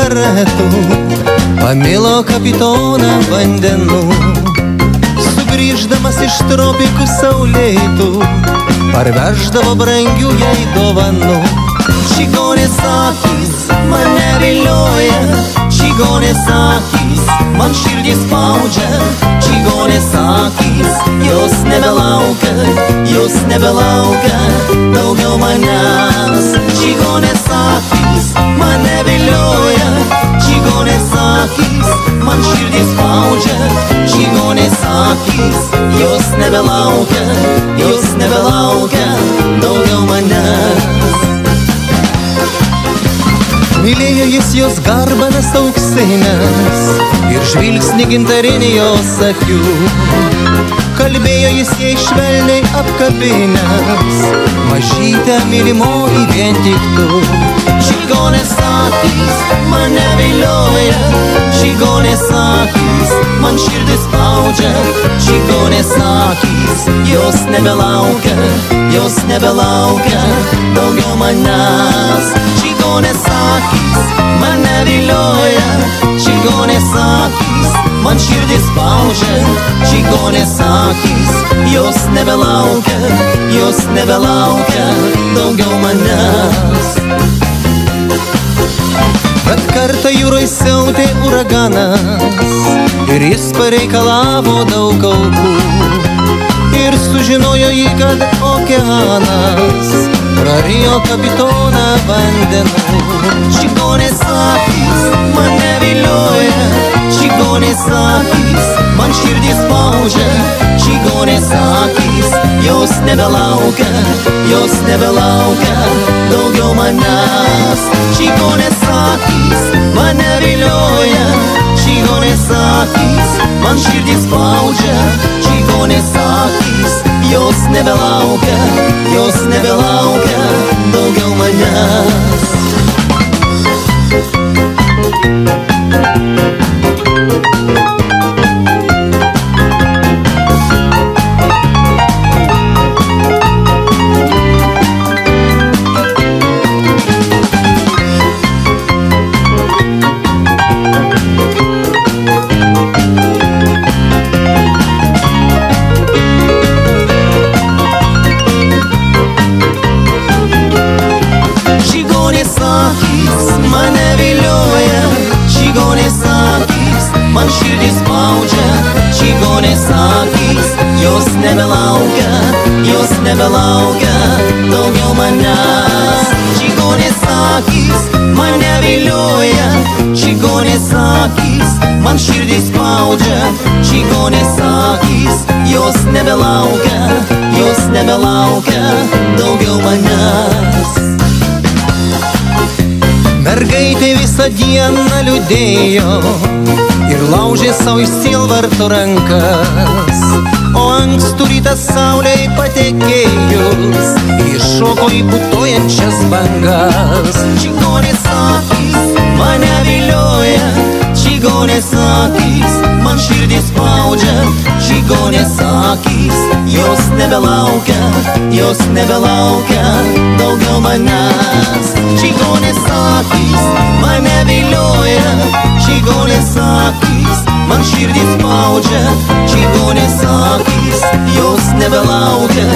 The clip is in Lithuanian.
cigaretų, pamilo kapitoną vandenų. Sugrįždamas iš tropikų saulėtų, parveždavo brangių jai dovanų. Čigonės akys mane vilioja, čigonės akys man širdį spaudžia. Čigonės akys, jos nebelaukia daugiau manęs. Čigonės akys mane vilioja, čigonės akys man širdį spaudžia. Čigonės akys, jos nebelaukia daugiau manęs. Mylėjo jis jos garbanas auksinės ir žvilgsnį gintarinį jos akių. Kalbėjo jis jai švelniai apkabinęs, mažytę mylimoji vien tik tu. Čigonės akys mane vilioja, čigonės akys man širdį spaudžia. Čigonės akys, jos nebelaukia daugiau manęs. Čigonės akys mane vilioja, čigonės akys man širdį spaudžia. Čigonės akys, jos nebelaukia daugiau manęs. Bet kartą jūroj siautė uraganas ir jis pareikalavo daug aukų. Ir sužinojo jį, kad okeanas prarijo kapitoną vandenų. Čigonės akys mane vilioja, čigonės akys man širdį spaudžia. Čigonės akys, jos nebelaukia daugiau manęs. Čigonės akys mane vilioja, čigonės akys man širdį spaudžia. Čigonės akys, jos nebelaukia daugiau manęs. Mane vilioja, čigonės akys man širdį spaudžia. Čigonės akys, jos nebelaukia daugiau manęs. Čigonės akys mane vilioja, čigonės akys man širdį spaudžia. Čigonės akys, jos nebelaukia daugiau manęs. Mergaitė visą dieną liūdėjo ir laužė savo iš sielvarto rankas. O ankstų rytą saulei patekėjus iššoko į putojančias bangas. Čigonės akys mane vilioja, čigonės akys man širdį spaudžia. Čigonės akys, jos nebelaukia daugiau manęs. Čigonės akys mane vilioja, čigonės akys man širdį spaudžia. Čigonės akys, jos nebelaukia